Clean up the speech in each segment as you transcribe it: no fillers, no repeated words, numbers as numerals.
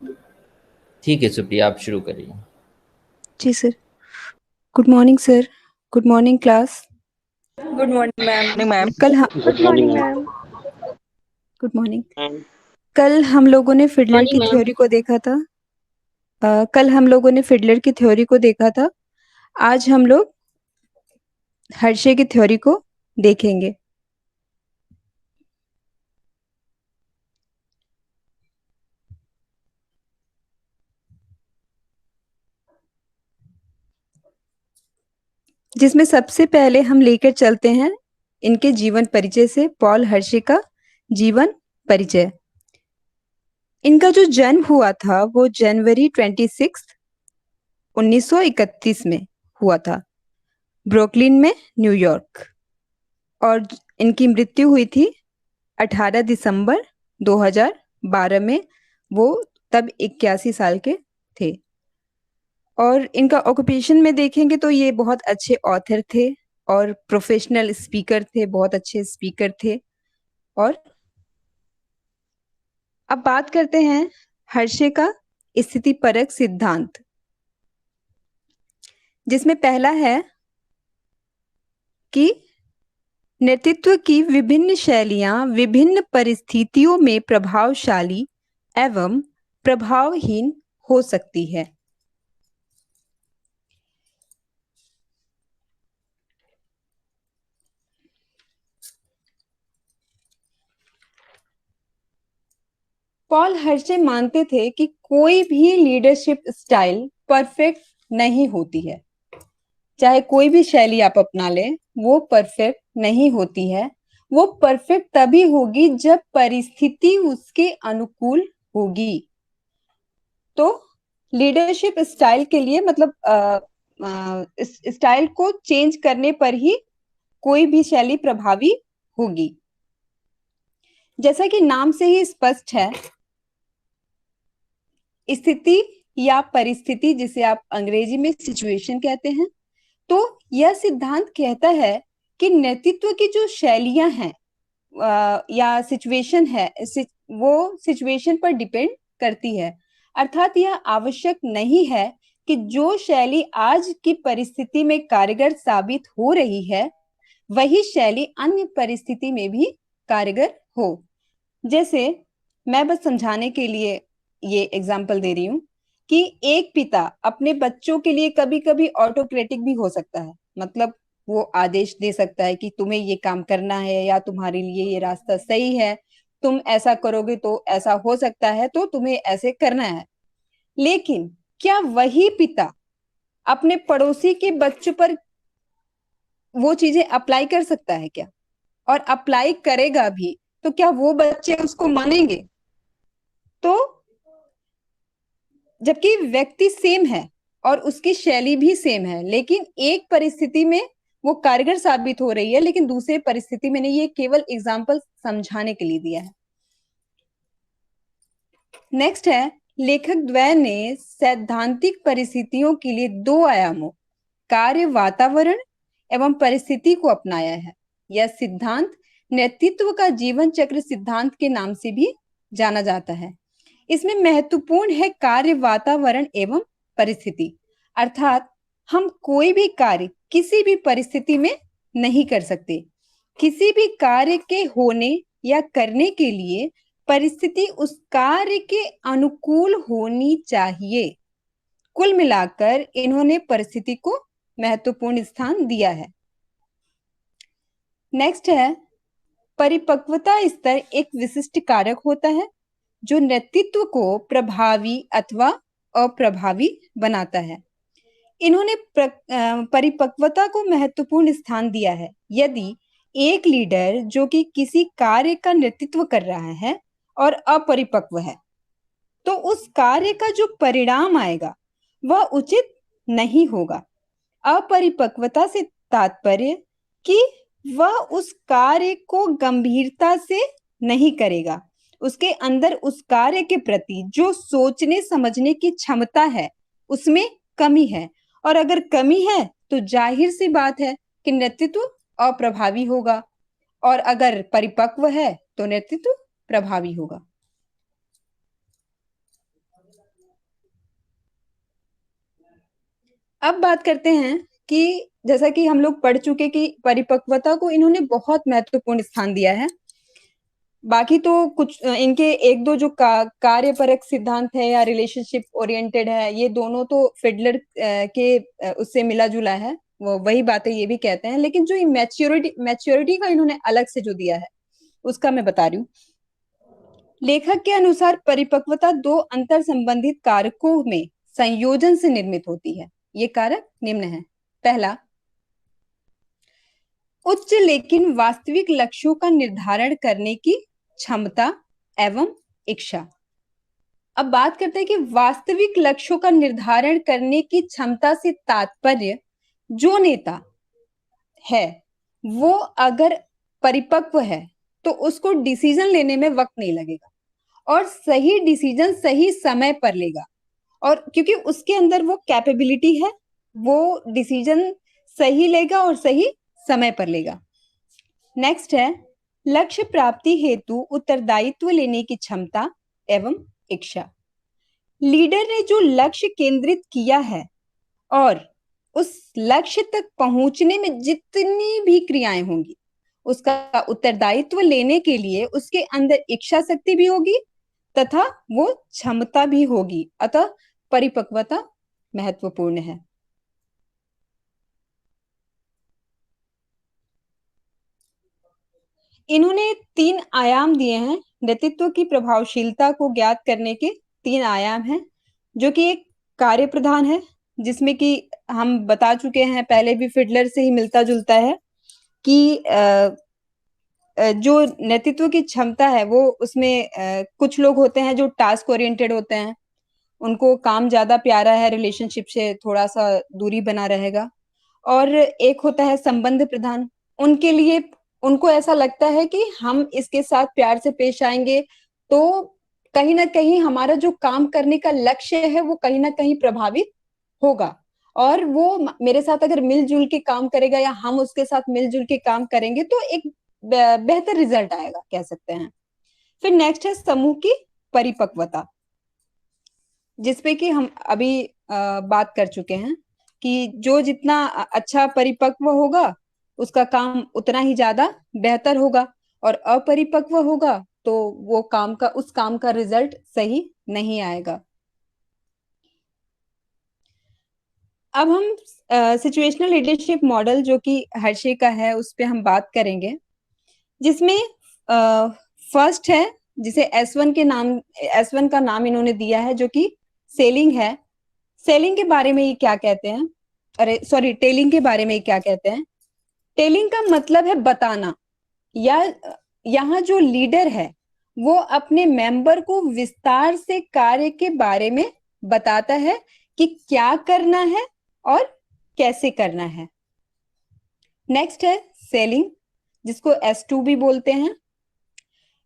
ठीक है सुप्रिया, आप शुरू करिए। जी sir. Good morning sir. Good morning class. Good morning ma'am. Ma'am. कल हम good morning ma'am. Good morning. Ma'am. कल हम लोगों ने फिडलर मॉर्निंग की मैम। थ्योरी को देखा था। कल हम लोगों ने फिडलर की थ्योरी को देखा था। आज हम लोग हर्शे की थ्योरी को देखेंगे। जिसमें सबसे पहले हम लेकर चलते हैं इनके जीवन परिचय से पॉल हर्शे का जीवन परिचय। इनका जो जन्म हुआ था वो जनवरी 26 1931 में हुआ था, ब्रुकलिन में, न्यूयॉर्क। और इनकी मृत्यु हुई थी 18 दिसंबर 2012 में। वो तब 81 साल के थे। और इनका ऑक्यूपेशन में देखेंगे तो ये बहुत अच्छे ऑथर थे और प्रोफेशनल स्पीकर थे, बहुत अच्छे स्पीकर थे। और अब बात करते हैं हर्शे का स्थितिपरक सिद्धांत, जिसमें पहला है कि नेतृत्व की विभिन्न शैलियां विभिन्न परिस्थितियों में प्रभावशाली एवं प्रभावहीन हो सकती है। पॉल हर्शे मानते थे कि कोई भी लीडरशिप स्टाइल परफेक्ट नहीं होती है। चाहे कोई भी शैली आप अपना लें, वो परफेक्ट नहीं होती है। वो परफेक्ट तभी होगी जब परिस्थिति उसके अनुकूल होगी। तो लीडरशिप स्टाइल के लिए मतलब इस स्टाइल को चेंज करने पर ही कोई भी शैली प्रभावी होगी। जैसा कि नाम से ही स्पष्ट है, स्थिति या परिस्थिति, जिसे आप अंग्रेजी में सिचुएशन कहते हैं, तो यह सिद्धांत कहता है कि नेतृत्व की जो शैलियां हैं या सिचुएशन है, वो सिचुएशन पर डिपेंड करती है। अर्थात यह आवश्यक नहीं है कि जो शैली आज की परिस्थिति में कारगर साबित हो रही है वही शैली अन्य परिस्थिति में भी कारगर हो। जैसे मैं बस समझाने के लिए ये एग्जाम्पल दे रही हूँ कि एक पिता अपने बच्चों के लिए कभी कभी ऑटोक्रेटिक भी हो सकता है। मतलब वो आदेश दे सकता है कि तुम्हें ये काम करना है या तुम्हारे लिए ये रास्ता सही है, तुम ऐसा करोगे तो ऐसा हो सकता है, तो तुम्हें ऐसे करना है। लेकिन क्या वही पिता अपने पड़ोसी के बच्चों पर वो चीजें अप्लाई कर सकता है क्या? और अप्लाई करेगा भी तो क्या वो बच्चे उसको मानेंगे? तो जबकि व्यक्ति सेम है और उसकी शैली भी सेम है, लेकिन एक परिस्थिति में वो कारगर साबित हो रही है लेकिन दूसरे परिस्थिति में नहीं। ये केवल एग्जाम्पल समझाने के लिए दिया है। नेक्स्ट है, लेखक द्वय ने सैद्धांतिक परिस्थितियों के लिए दो आयामों, कार्य वातावरण एवं परिस्थिति को अपनाया है। यह सिद्धांत नेतृत्व का जीवन चक्र सिद्धांत के नाम से भी जाना जाता है। इसमें महत्वपूर्ण है कार्य वातावरण एवं परिस्थिति। अर्थात हम कोई भी कार्य किसी भी परिस्थिति में नहीं कर सकते। किसी भी कार्य के होने या करने के लिए परिस्थिति उस कार्य के अनुकूल होनी चाहिए। कुल मिलाकर इन्होंने परिस्थिति को महत्वपूर्ण स्थान दिया है। नेक्स्ट है, परिपक्वता स्तर एक विशिष्ट कारक होता है जो नेतृत्व को प्रभावी अथवा अप्रभावी बनाता है। इन्होंने परिपक्वता को महत्वपूर्ण स्थान दिया है। यदि एक लीडर जो कि किसी कार्य का नेतृत्व कर रहा है और अपरिपक्व है, तो उस कार्य का जो परिणाम आएगा वह उचित नहीं होगा। अपरिपक्वता से तात्पर्य कि वह उस कार्य को गंभीरता से नहीं करेगा। उसके अंदर उस कार्य के प्रति जो सोचने समझने की क्षमता है उसमें कमी है। और अगर कमी है तो जाहिर सी बात है कि नेतृत्व अप्रभावी होगा, और अगर परिपक्व है तो नेतृत्व प्रभावी होगा। अब बात करते हैं कि जैसा कि हम लोग पढ़ चुके कि परिपक्वता को इन्होंने बहुत महत्वपूर्ण स्थान दिया है। बाकी तो कुछ इनके एक दो जो कार्यपरक सिद्धांत है या रिलेशनशिप ओरिएंटेड है, ये दोनों तो फिडलर के उससे मिला जुला है, वो वही बातें ये भी कहते हैं। लेकिन जो मैच्योरिटी का इन्होंने अलग से जो दिया है उसका मैं बता रही हूँ। लेखक के अनुसार परिपक्वता दो अंतर संबंधित कारकों में संयोजन से निर्मित होती है। ये कारक निम्न है। पहला, उच्च लेकिन वास्तविक लक्ष्यों का निर्धारण करने की क्षमता एवं इच्छा। अब बात करते हैं कि वास्तविक लक्ष्यों का निर्धारण करने की क्षमता से तात्पर्य जो नेता है वो अगर परिपक्व है तो उसको डिसीजन लेने में वक्त नहीं लगेगा और सही डिसीजन सही समय पर लेगा, और क्योंकि उसके अंदर वो कैपेबिलिटी है, वो डिसीजन सही लेगा और सही समय पर लेगा। नेक्स्ट है लक्ष्य प्राप्ति हेतु उत्तरदायित्व लेने की क्षमता एवं इच्छा। लीडर ने जो लक्ष्य केंद्रित किया है और उस लक्ष्य तक पहुंचने में जितनी भी क्रियाएं होंगी उसका उत्तरदायित्व लेने के लिए उसके अंदर इच्छा शक्ति भी होगी तथा वो क्षमता भी होगी। अतः परिपक्वता महत्वपूर्ण है। इन्होंने 3 आयाम दिए हैं। नेतृत्व की प्रभावशीलता को ज्ञात करने के 3 आयाम हैं, जो कि एक कार्य प्रधान है, जिसमें कि हम बता चुके हैं पहले भी, फिडलर से ही मिलता जुलता है कि जो नेतृत्व की क्षमता है वो उसमें कुछ लोग होते हैं जो टास्क ओरिएंटेड होते हैं, उनको काम ज्यादा प्यारा है, रिलेशनशिप से थोड़ा सा दूरी बना रहेगा। और एक होता है संबंध प्रधान, उनके लिए उनको ऐसा लगता है कि हम इसके साथ प्यार से पेश आएंगे तो कहीं ना कहीं हमारा जो काम करने का लक्ष्य है वो कहीं ना कहीं प्रभावित होगा, और वो मेरे साथ अगर मिलजुल के काम करेगा या हम उसके साथ मिलजुल के काम करेंगे तो एक बेहतर रिजल्ट आएगा, कह सकते हैं। फिर नेक्स्ट है समूह की परिपक्वता, जिसपे कि हम अभी बात कर चुके हैं कि जो जितना अच्छा परिपक्व होगा उसका काम उतना ही ज्यादा बेहतर होगा, और अपरिपक्व होगा तो वो उस काम का रिजल्ट सही नहीं आएगा। अब हम सिचुएशनल लीडरशिप मॉडल जो कि हर्षे का है उस पे हम बात करेंगे, जिसमें फर्स्ट है जिसे एस वन का नाम इन्होंने दिया है, जो कि सेलिंग है। सेलिंग के बारे में ये क्या कहते हैं, अरे सॉरी, टेलिंग के बारे में ये क्या कहते हैं। टेलिंग का मतलब है बताना, या यहाँ जो लीडर है वो अपने मेंबर को विस्तार से कार्य के बारे में बताता है कि क्या करना है और कैसे करना है। नेक्स्ट है सेलिंग, जिसको S2 भी बोलते हैं।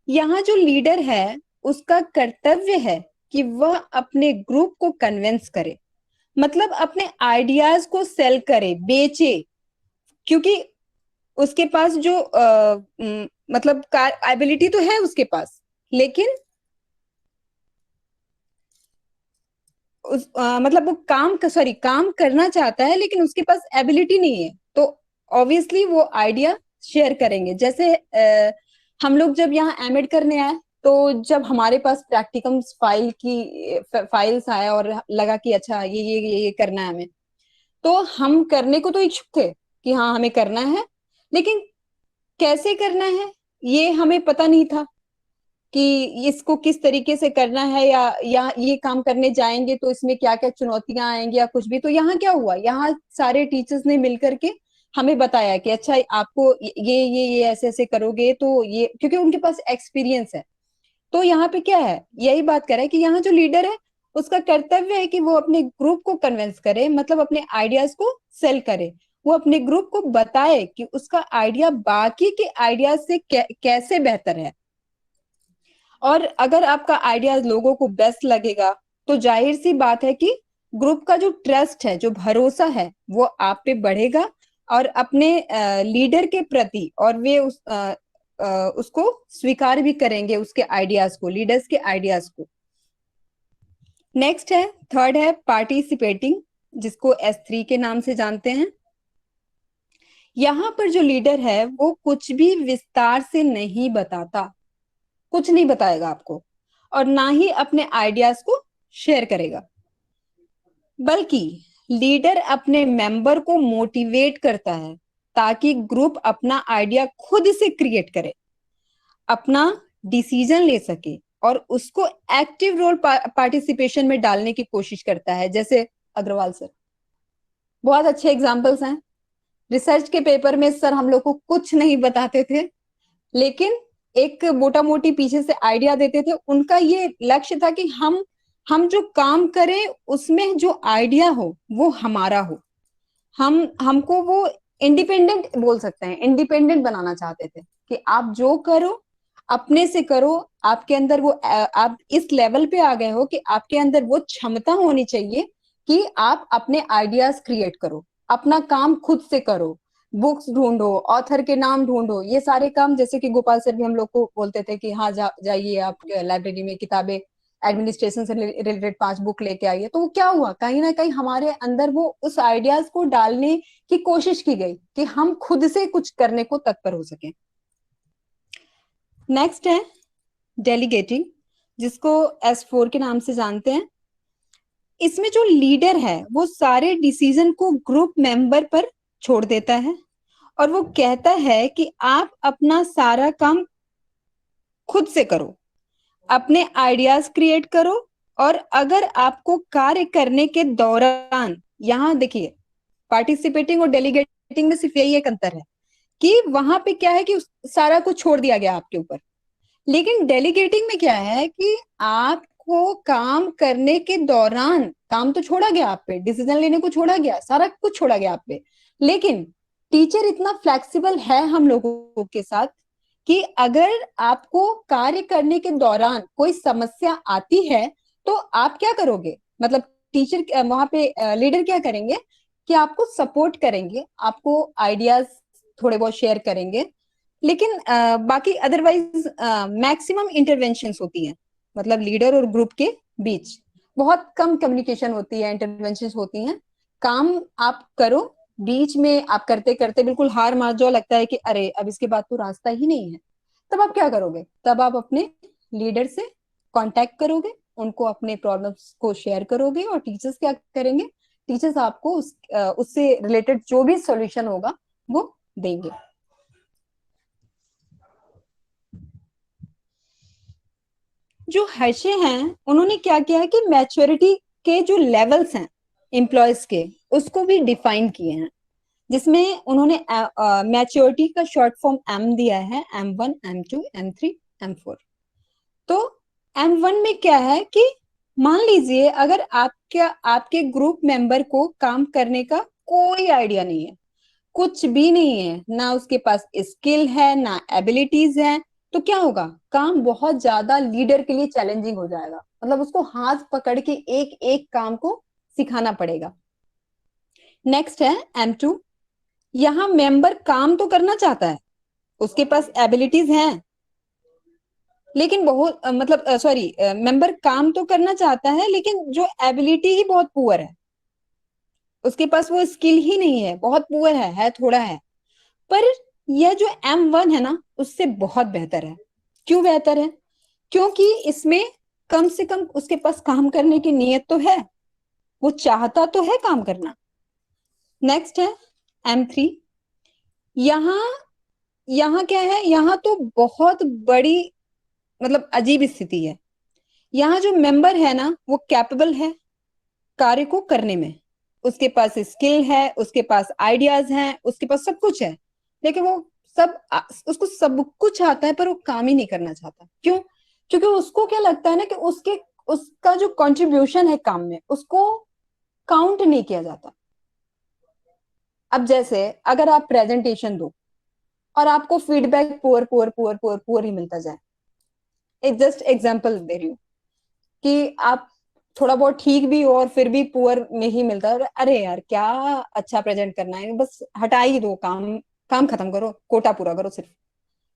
यहाँ जो लीडर है उसका कर्तव्य है कि वह अपने ग्रुप को कन्विंस करे, मतलब अपने आइडियाज को सेल करे, बेचे, क्योंकि उसके पास जो मतलब एबिलिटी तो है उसके पास, लेकिन मतलब वो काम करना चाहता है लेकिन उसके पास एबिलिटी नहीं है, तो ऑब्वियसली वो आइडिया शेयर करेंगे। जैसे हम लोग जब यहाँ एमएड करने आए तो जब हमारे पास प्रैक्टिकम्स फाइल्स आया और लगा कि अच्छा ये करना है हमें, तो हम करने को तो इच्छुक थे कि हाँ हमें करना है, लेकिन कैसे करना है ये हमें पता नहीं था कि इसको किस तरीके से करना है, या ये काम करने जाएंगे तो इसमें क्या क्या चुनौतियां आएंगी या कुछ भी। तो यहाँ क्या हुआ, यहाँ सारे टीचर्स ने मिलकर के हमें बताया कि अच्छा आपको ये ऐसे ऐसे करोगे तो ये, क्योंकि उनके पास एक्सपीरियंस है। तो यहाँ पे क्या है, यही बात कर रहा है कि यहाँ जो लीडर है उसका कर्तव्य है कि वो अपने ग्रुप को कन्विंस करे, मतलब अपने आइडियाज को सेल करे, वो अपने ग्रुप को बताए कि उसका आइडिया बाकी के आइडियाज से कैसे बेहतर है। और अगर आपका आइडिया लोगों को बेस्ट लगेगा तो जाहिर सी बात है कि ग्रुप का जो ट्रस्ट है, जो भरोसा है, वो आप पे बढ़ेगा और अपने लीडर के प्रति, और वे उसको स्वीकार भी करेंगे, उसके आइडियाज को, लीडर्स के आइडियाज को। नेक्स्ट है, थर्ड है पार्टिसिपेटिंग जिसको S3 के नाम से जानते हैं। यहाँ पर जो लीडर है वो कुछ भी विस्तार से नहीं बताता, कुछ नहीं बताएगा आपको, और ना ही अपने आइडियाज को शेयर करेगा, बल्कि लीडर अपने मेंबर को मोटिवेट करता है ताकि ग्रुप अपना आइडिया खुद से क्रिएट करे, अपना डिसीजन ले सके और उसको एक्टिव रोल पार्टिसिपेशन में डालने की कोशिश करता है। जैसे अग्रवाल सर बहुत अच्छे एग्जाम्पल्स हैं। रिसर्च के पेपर में सर हम लोग को कुछ नहीं बताते थे, लेकिन एक मोटा मोटी पीछे से आइडिया देते थे। उनका ये लक्ष्य था कि हम जो काम करें उसमें जो आइडिया हो वो हमारा हो, हमको वो इंडिपेंडेंट बोल सकते हैं, इंडिपेंडेंट बनाना चाहते थे कि आप जो करो अपने से करो। आपके अंदर वो आप इस लेवल पे आ गए हो कि आपके अंदर वो क्षमता होनी चाहिए कि आप अपने आइडियाज क्रिएट करो, अपना काम खुद से करो, बुक्स ढूंढो, ऑथर के नाम ढूंढो, ये सारे काम। जैसे कि गोपाल सर भी हम लोग को बोलते थे कि हाँ जाइए आप लाइब्रेरी में किताबें, एडमिनिस्ट्रेशन से रिलेटेड 5 बुक लेके आइए। तो वो क्या हुआ, कहीं ना कहीं हमारे अंदर वो उस आइडियाज को डालने की कोशिश की गई कि हम खुद से कुछ करने को तत्पर हो सके। नेक्स्ट है डेलीगेटिंग, जिसको S4 के नाम से जानते हैं। इसमें जो लीडर है वो सारे डिसीजन को ग्रुप मेंबर पर छोड़ देता है और वो कहता है कि आप अपना सारा काम खुद से करो, अपने आइडियाज क्रिएट करो, और अगर आपको कार्य करने के दौरान, यहाँ देखिए पार्टिसिपेटिंग और डेलीगेटिंग में सिर्फ यही एक अंतर है कि वहां पे क्या है कि सारा कुछ छोड़ दिया गया आपके ऊपर, लेकिन डेलीगेटिंग में क्या है कि आपको काम करने के दौरान काम तो छोड़ा गया आप पे, डिसीजन लेने को छोड़ा गया, सारा कुछ छोड़ा गया आप पे, लेकिन टीचर इतना फ्लेक्सिबल है हम लोगों के साथ कि अगर आपको कार्य करने के दौरान कोई समस्या आती है तो आप क्या करोगे, मतलब टीचर वहां पे लीडर क्या करेंगे कि आपको सपोर्ट करेंगे, आपको आइडियाज थोड़े बहुत शेयर करेंगे, लेकिन बाकी अदरवाइज मैक्सिमम इंटरवेंशंस होती हैं। मतलब लीडर और ग्रुप के बीच बहुत कम कम्युनिकेशन होती है, इंटरवेंशंस होती हैं। काम आप करो, बीच में आप करते करते बिल्कुल हार मान जाओ, लगता है कि अरे अब इसके बाद तो रास्ता ही नहीं है, तब आप क्या करोगे, तब आप अपने लीडर से कांटेक्ट करोगे, उनको अपने प्रॉब्लम्स को शेयर करोगे, और टीचर्स क्या करेंगे, टीचर्स आपको उससे रिलेटेड जो भी सॉल्यूशन होगा वो देंगे। जो हर्षे हैं उन्होंने क्या किया है कि मैच्योरिटी के जो लेवल्स हैं एम्प्लॉयज के, उसको भी डिफाइन किए हैं, जिसमें उन्होंने मैच्योरिटी का शॉर्ट फॉर्म M दिया है, M1, M2, M3, M4। तो M1 में क्या है कि मान लीजिए अगर आपके ग्रुप मेंबर को काम करने का कोई आइडिया नहीं है, कुछ भी नहीं है, ना उसके पास स्किल है ना एबिलिटीज है, तो क्या होगा, काम बहुत ज्यादा लीडर के लिए चैलेंजिंग हो जाएगा, मतलब उसको हाथ पकड़ के एक एक काम को सिखाना पड़ेगा। नेक्स्ट है M2। यहाँ मेंबर काम तो करना चाहता है, उसके पास एबिलिटीज हैं, लेकिन बहुत मतलब सॉरी, मेंबर काम तो करना चाहता है लेकिन जो एबिलिटी ही बहुत पुअर है, उसके पास वो स्किल ही नहीं है, बहुत पुअर है थोड़ा है। पर यह जो M1 है ना उससे बहुत बेहतर है। क्यों बेहतर है, क्योंकि इसमें कम से कम उसके पास काम करने की नीयत तो है, वो चाहता तो है काम करना। नेक्स्ट है M3। यहाँ यहाँ क्या है, यहाँ तो बहुत बड़ी मतलब अजीब स्थिति है। यहाँ जो मेंबर है ना वो कैपेबल है कार्य को करने में, उसके पास स्किल है, उसके पास आइडियाज हैं, उसके पास सब कुछ है, लेकिन वो सब उसको सब कुछ आता है पर वो काम ही नहीं करना चाहता। क्यों, क्योंकि उसको क्या लगता है ना कि उसका जो कंट्रीब्यूशन है काम में उसको काउंट नहीं किया जाता। अब जैसे अगर आप प्रेजेंटेशन दो और आपको feedback poor poor poor poor poor ही मिलता जाए, एक जस्ट एग्जांपल दे रही हूँ कि आप थोड़ा बहुत ठीक भी हो और फिर भी पुअर में ही मिलता है, अरे यार क्या अच्छा प्रेजेंट करना है, बस हटा ही दो, काम काम खत्म करो, कोटा पूरा करो सिर्फ।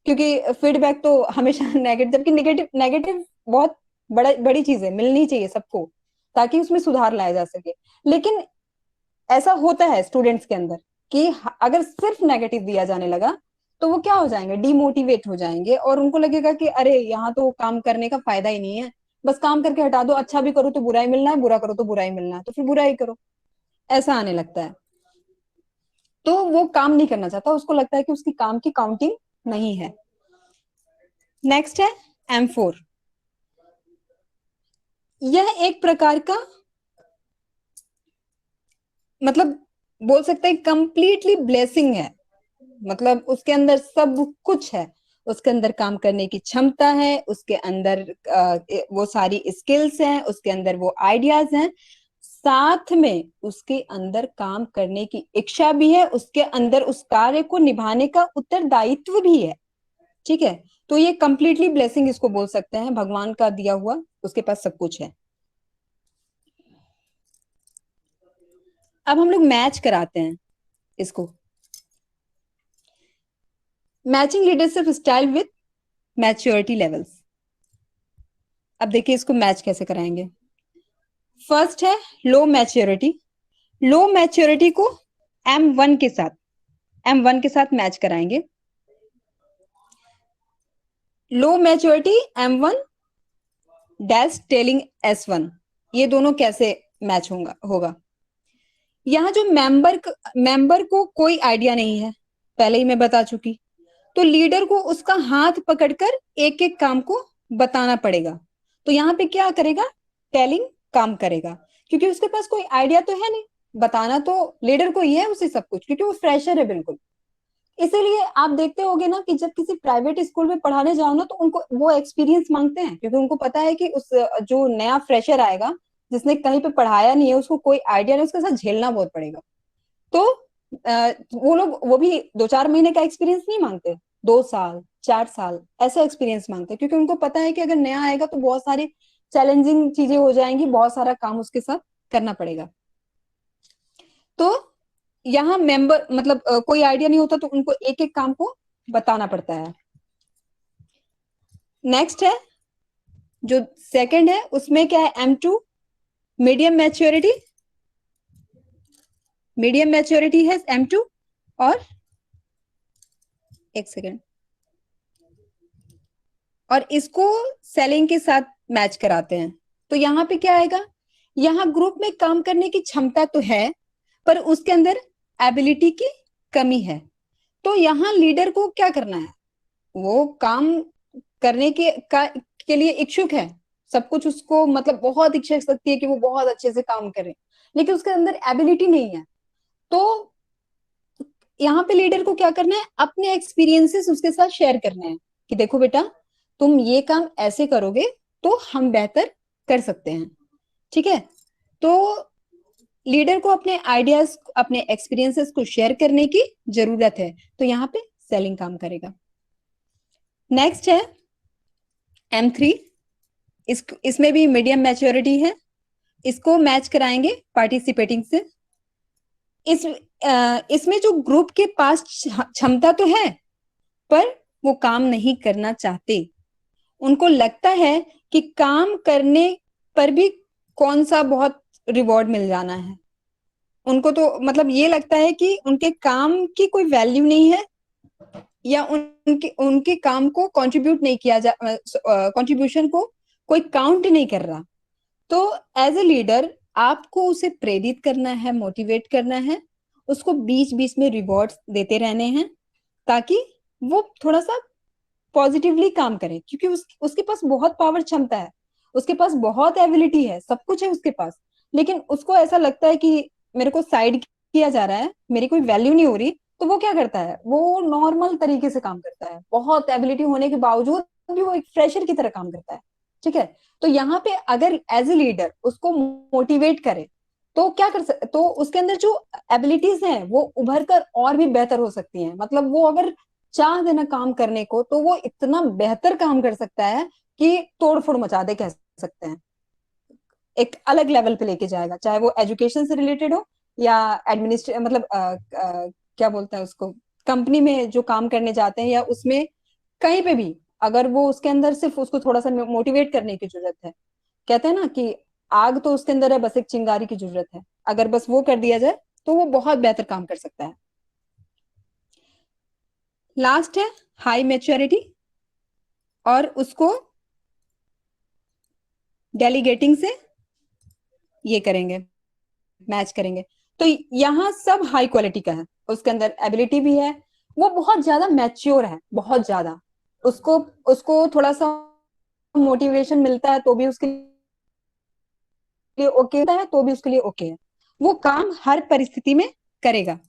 क्योंकि फीडबैक तो हमेशा नेगेटिव, जबकि नेगेटिव नेगेटिव बहुत बड़ी चीज है, मिलनी चाहिए सबको ताकि उसमें सुधार लाया जा सके। लेकिन ऐसा होता है स्टूडेंट्स के अंदर कि अगर सिर्फ नेगेटिव दिया जाने लगा तो वो क्या हो जाएंगे, डिमोटिवेट हो जाएंगे, और उनको लगेगा कि अरे यहाँ तो काम करने का फायदा ही नहीं है, बस काम करके हटा दो, अच्छा भी करो तो बुरा ही मिलना है, बुरा करो तो बुरा ही मिलना है, तो फिर बुरा ही करो, ऐसा आने लगता है। तो वो काम नहीं करना चाहता, उसको लगता है कि उसकी काम की काउंटिंग नहीं है। नेक्स्ट है M4। यह एक प्रकार का, मतलब बोल सकते हैं कंप्लीटली ब्लेसिंग है, मतलब उसके अंदर सब कुछ है। उसके अंदर काम करने की क्षमता है, उसके अंदर वो सारी स्किल्स हैं, उसके अंदर वो आइडियाज हैं, साथ में उसके अंदर काम करने की इच्छा भी है, उसके अंदर उस कार्य को निभाने का उत्तरदायित्व भी है। ठीक है, तो ये कंप्लीटली ब्लेसिंग इसको बोल सकते हैं, भगवान का दिया हुआ, उसके पास सब कुछ है। अब हम लोग मैच कराते हैं इसको, matching leadership style with maturity levels. अब देखिए इसको मैच कैसे कराएंगे। फर्स्ट है लो मैच्योरिटी। लो मैच्योरिटी को M1 के साथ मैच कराएंगे। लो maturity M1 dash telling S1, ये दोनों कैसे मैच होगा। यहाँ जो मेंबर को कोई आइडिया नहीं है, पहले ही मैं बता चुकी, तो लीडर को उसका हाथ पकड़कर एक एक काम को बताना पड़ेगा। तो यहाँ पे क्या करेगा, टेलिंग काम करेगा, क्योंकि उसके पास कोई आइडिया तो है नहीं, बताना तो लीडर को ही है उसे सब कुछ, क्योंकि वो फ्रेशर है बिल्कुल। इसीलिए आप देखते होगे ना कि जब किसी प्राइवेट स्कूल में पढ़ाने जाओ ना, तो उनको वो एक्सपीरियंस मांगते हैं, क्योंकि उनको पता है कि उस जो नया फ्रेशर आएगा, जिसने कहीं पे पढ़ाया नहीं है, उसको कोई आइडिया नहीं, उसके साथ झेलना बहुत पड़ेगा। तो वो लोग वो भी 2-4 महीने का एक्सपीरियंस नहीं मांगते, 2 साल 4 साल ऐसा एक्सपीरियंस मांगते हैं, क्योंकि उनको पता है कि अगर नया आएगा तो बहुत सारी चैलेंजिंग चीजें हो जाएंगी, बहुत सारा काम उसके साथ करना पड़ेगा। तो यहाँ मेंबर मतलब कोई आइडिया नहीं होता, तो उनको एक एक काम को बताना पड़ता है। नेक्स्ट है जो सेकंड है, उसमें क्या है, M2 medium maturity. Medium maturity है M2, और एक सेकेंड, और इसको सेलिंग के साथ मैच कराते हैं। तो यहाँ पे क्या आएगा, यहाँ ग्रुप में काम करने की क्षमता तो है, पर उसके अंदर एबिलिटी की कमी है। तो यहाँ लीडर को क्या करना है, वो काम करने के लिए इच्छुक है, सब कुछ उसको मतलब बहुत इच्छा शक्ति है कि वो बहुत अच्छे से काम करे, लेकिन उसके अंदर एबिलिटी नहीं है। तो यहाँ पे लीडर को क्या करना है, अपने एक्सपीरियंसेस उसके साथ शेयर करने हैं कि देखो बेटा, तुम ये काम ऐसे करोगे तो हम बेहतर कर सकते हैं। ठीक है, तो लीडर को अपने आइडियाज, अपने एक्सपीरियंसेस को शेयर करने की जरूरत है, तो यहाँ पे सेलिंग काम करेगा। नेक्स्ट है M3। इसमें भी मीडियम मैच्योरिटी है, इसको मैच कराएंगे पार्टिसिपेटिंग से। इसमें जो ग्रुप के पास क्षमता तो है, पर वो काम नहीं करना चाहते। उनको लगता है कि काम करने पर भी कौन सा बहुत रिवॉर्ड मिल जाना है, उनको तो मतलब ये लगता है कि उनके काम की कोई वैल्यू नहीं है, या उनके उनके काम को कंट्रीब्यूट नहीं किया जा कंट्रीब्यूशन को कोई काउंट नहीं कर रहा। तो एज ए लीडर आपको उसे प्रेरित करना है, मोटिवेट करना है, उसको बीच बीच में रिवॉर्ड्स देते रहने हैं, ताकि वो थोड़ा सा पॉजिटिवली काम करे, क्योंकि उसके पास बहुत पावर क्षमता है, उसके पास बहुत एबिलिटी है, सब कुछ है उसके पास, लेकिन उसको ऐसा लगता है कि मेरे को साइड किया जा रहा है, मेरी कोई वैल्यू नहीं हो रही। तो वो क्या करता है, वो नॉर्मल तरीके से काम करता है, बहुत एबिलिटी होने के बावजूद भी वो एक फ्रेशर की तरह काम करता है। ठीक है, तो यहाँ पे अगर एज ए लीडर उसको मोटिवेट करे, तो क्या कर सकते, तो उसके अंदर जो एबिलिटीज हैं वो उभर कर और भी बेहतर हो सकती हैं। मतलब वो अगर चाह देना काम करने को, तो वो इतना बेहतर काम कर सकता है कि तोड़ फोड़ मचा दे, कह सकते हैं, एक अलग लेवल पे लेके जाएगा, चाहे वो एजुकेशन से रिलेटेड हो या मतलब क्या बोलते हैं उसको, कंपनी में जो काम करने जाते हैं, या उसमें कहीं पे भी, अगर वो उसके अंदर सिर्फ उसको थोड़ा सा मोटिवेट करने की जरूरत है। कहते हैं ना कि आग तो उसके अंदर है, बस एक चिंगारी की जरूरत है, अगर बस वो कर दिया जाए तो वो बहुत बेहतर काम कर सकता है। लास्ट है हाई मैच्योरिटी, और उसको डेलीगेटिंग से ये करेंगे, मैच करेंगे। तो यहाँ सब हाई क्वालिटी का है, उसके अंदर एबिलिटी भी है, वो बहुत ज्यादा मैच्योर है, बहुत ज्यादा। उसको उसको थोड़ा सा मोटिवेशन मिलता है तो भी उसके लिए ओके है, तो भी उसके लिए ओके है, वो काम हर परिस्थिति में करेगा।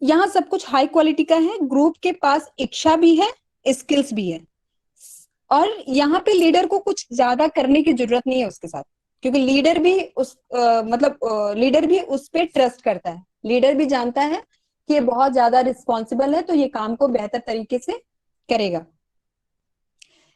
यहाँ सब कुछ हाई क्वालिटी का है, ग्रुप के पास इच्छा भी है, स्किल्स भी है, और यहाँ पे लीडर को कुछ ज्यादा करने की जरूरत नहीं है उसके साथ, क्योंकि लीडर भी लीडर भी उस पर ट्रस्ट करता है, लीडर भी जानता है कि ये बहुत ज्यादा रिस्पॉन्सिबल है, तो ये काम को बेहतर तरीके से करेगा।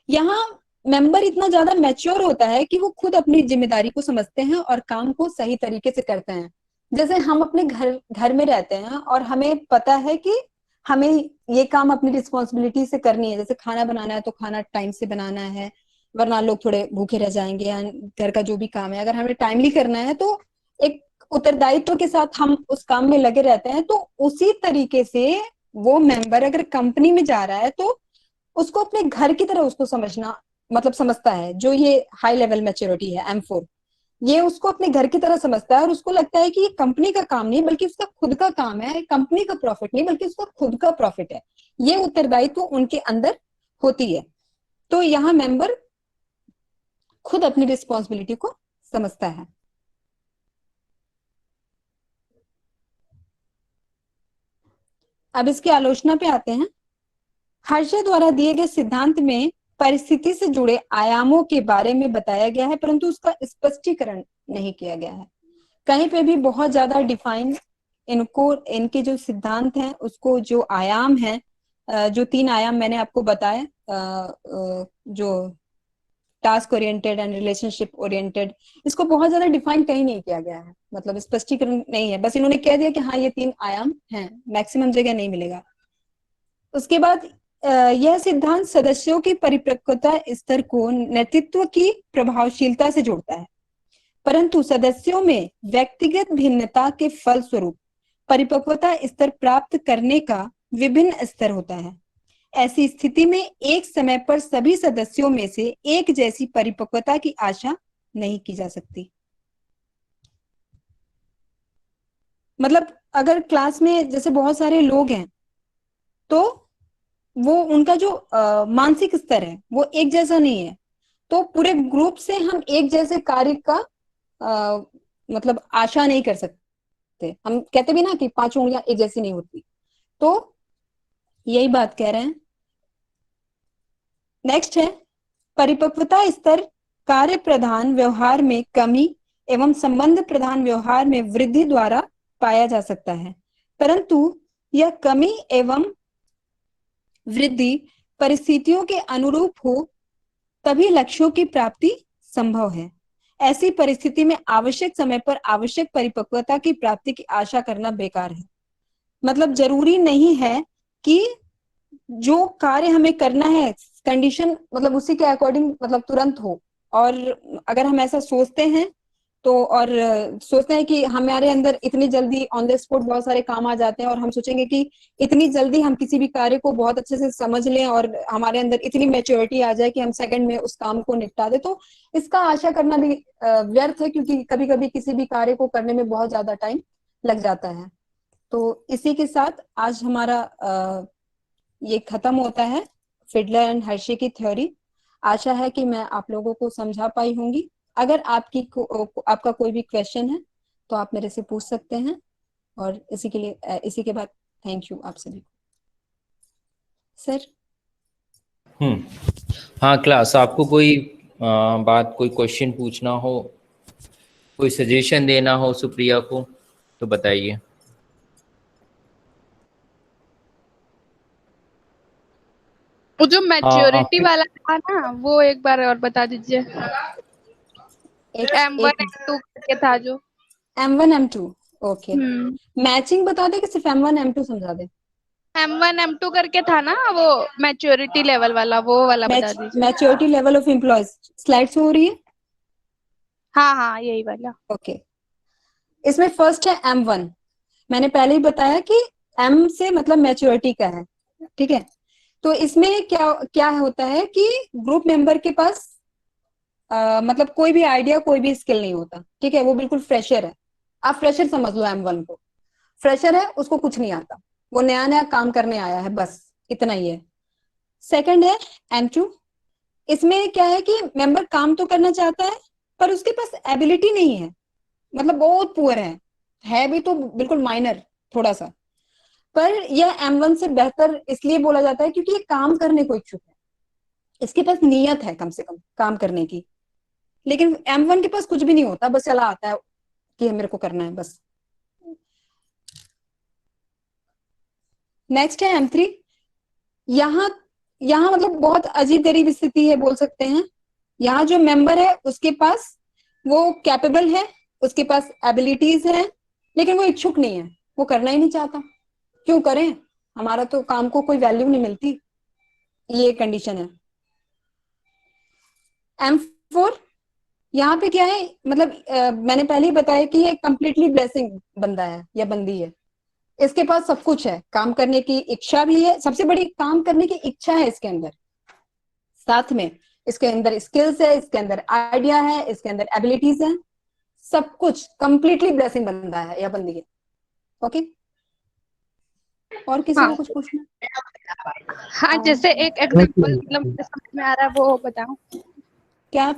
यहाँ मेंबर इतना ज्यादा मैच्योर होता है कि वो खुद अपनी जिम्मेदारी को समझते हैं और काम को सही तरीके से करते हैं। जैसे हम अपने घर घर में रहते हैं और हमें पता है कि हमें ये काम अपनी रिस्पॉन्सिबिलिटी से करनी है, जैसे खाना बनाना है तो खाना टाइम से बनाना है, वरना लोग थोड़े भूखे रह जाएंगे, या घर का जो भी काम है अगर हमें टाइमली करना है तो एक उत्तरदायित्व के साथ हम उस काम में लगे रहते हैं। तो उसी तरीके से वो मेंबर अगर कंपनी में जा रहा है तो उसको अपने घर की तरह उसको समझना, मतलब समझता है, जो ये हाई लेवल मैच्योरिटी है M4, ये उसको अपने घर की तरह समझता है, और उसको लगता है कि ये कंपनी का काम नहीं बल्कि उसका खुद का काम है, कंपनी का प्रॉफिट नहीं बल्कि उसका खुद का प्रॉफिट है, ये उत्तरदायित्व उनके अंदर होती है। तो यहाँ मेंबर खुद अपनी रिस्पॉन्सिबिलिटी को समझता है। अब इसकी आलोचना पे आते हैं। हर्षे द्वारा दिए गए सिद्धांत में परिस्थिति से जुड़े आयामों के बारे में बताया गया है, परंतु उसका स्पष्टीकरण नहीं किया गया है। कहीं पे भी बहुत ज्यादा डिफाइन इनको, इनके जो सिद्धांत हैं उसको, जो आयाम है, जो 3 आयाम मैंने आपको बताए, जो task oriented and relationship oriented, इसको बहुत ज्यादा डिफाइन कहीं नहीं किया गया है, मतलब स्पष्टीकरण नहीं है, बस इन्होंने कह दिया कि हाँ ये 3 आयाम हैं, मैक्सिमम जगह नहीं मिलेगा। उसके बाद यह सिद्धांत सदस्यों की परिपक्वता स्तर को नेतृत्व की प्रभावशीलता से जोड़ता है, परंतु सदस्यों में व्यक्तिगत भिन्नता के फलस्वरूप परिपक्वता स्तर प्राप्त करने का विभिन्न स्तर होता है। ऐसी स्थिति में एक समय पर सभी सदस्यों में से एक जैसी परिपक्वता की आशा नहीं की जा सकती। मतलब अगर क्लास में जैसे बहुत सारे लोग हैं तो वो उनका जो मानसिक स्तर है वो एक जैसा नहीं है, तो पूरे ग्रुप से हम एक जैसे कार्य का अ, मतलब आशा नहीं कर सकते। हम कहते भी ना कि 5 उंगलियां एक जैसी नहीं होती, तो यही बात कह रहे हैं। नेक्स्ट है परिपक्वता स्तर कार्य प्रधान व्यवहार में कमी एवं संबंध प्रधान व्यवहार में वृद्धि द्वारा पाया जा सकता है, परंतु यह कमी एवं वृद्धि परिस्थितियों के अनुरूप हो तभी लक्ष्यों की प्राप्ति संभव है। ऐसी परिस्थिति में आवश्यक समय पर आवश्यक परिपक्वता की प्राप्ति की आशा करना बेकार है। मतलब जरूरी नहीं है कि जो कार्य हमें करना है कंडीशन मतलब उसी के अकॉर्डिंग मतलब तुरंत हो, और अगर हम ऐसा सोचते हैं तो, और सोचते हैं कि हमारे अंदर इतनी जल्दी ऑन द स्पॉट बहुत सारे काम आ जाते हैं, और हम सोचेंगे कि इतनी जल्दी हम किसी भी कार्य को बहुत अच्छे से समझ लें और हमारे अंदर इतनी मैच्योरिटी आ जाए कि हम सेकंड में उस काम को निपटा दे, तो इसका आशा करना भी व्यर्थ है, क्योंकि कभी कभी किसी भी कार्य को करने में बहुत ज्यादा टाइम लग जाता है। तो इसी के साथ आज हमारा ये खत्म होता है, फिडलर एंड हर्शे की थ्योरी। आशा है कि मैं आप लोगों को समझा पाई होंगी। अगर आपका कोई भी क्वेश्चन है तो आप मेरे से पूछ सकते हैं, और इसी के बाद थैंक यू आप सभी को। सर। हाँ क्लास, आपको कोई बात, कोई क्वेश्चन पूछना हो, कोई सजेशन देना हो सुप्रिया को तो बताइए। वो जो मैच्योरिटी हाँ वाला था ना, वो एक बार और बता दीजिए। एक M1 एक M2 करके था जो। M1 M2 okay. हम्म। मैचिंग बता दे कि सिर्फ M1 M2 समझा दे। M1 M2 करके था ना वो, मैच्योरिटी लेवल वाला, वो वाला बता दीजिए। Maturity level of employees slides हो रही है। हाँ हाँ, यही वाला। ओके, इसमें फर्स्ट है M1, मैंने पहले ही बताया कि एम से मतलब मैच्योरिटी का है, ठीक है। तो इसमें क्या क्या होता है कि ग्रुप मेंबर के पास मतलब कोई भी आइडिया, कोई भी स्किल नहीं होता, ठीक है। वो बिल्कुल फ्रेशर है, आप फ्रेशर समझ लो M1 को। फ्रेशर है, उसको कुछ नहीं आता, वो नया नया काम करने आया है, बस इतना ही है। सेकंड है M2। इसमें क्या है कि मेंबर काम तो करना चाहता है पर उसके पास एबिलिटी नहीं है, मतलब बहुत पुअर है भी तो बिल्कुल माइनर थोड़ा सा। पर यह M1 से बेहतर इसलिए बोला जाता है क्योंकि ये काम करने को इच्छुक है, इसके पास नियत है कम से कम काम करने की। लेकिन M1 के पास कुछ भी नहीं होता, बस चला आता है कि मेरे को करना है बस। नेक्स्ट है M3। यहाँ यहाँ मतलब बहुत अजीब गरीब स्थिति है बोल सकते हैं। यहाँ जो मेंबर है उसके पास वो कैपेबल है, उसके पास एबिलिटीज है, लेकिन वो इच्छुक नहीं है, वो करना ही नहीं चाहता। क्यों करें, हमारा तो काम को कोई वैल्यू नहीं मिलती, ये कंडीशन है। M4, यहाँ पे क्या है मतलब मैंने पहले ही बताया कि ये कंप्लीटली ब्लेसिंग बंदा है या बंदी है। इसके पास सब कुछ है, काम करने की इच्छा भी है, सबसे बड़ी काम करने की इच्छा है इसके अंदर, साथ में इसके अंदर स्किल्स है, इसके अंदर आइडिया है, इसके अंदर एबिलिटीज है, सब कुछ कंप्लीटली ब्लेसिंग बंदा है या बंदी है। ओके, और किसी हाँ को कुछ पूछना? हाँ, जैसे एक एग्जांपल मतलब मुझे समझ में आ रहा है वो बताऊं। क्या?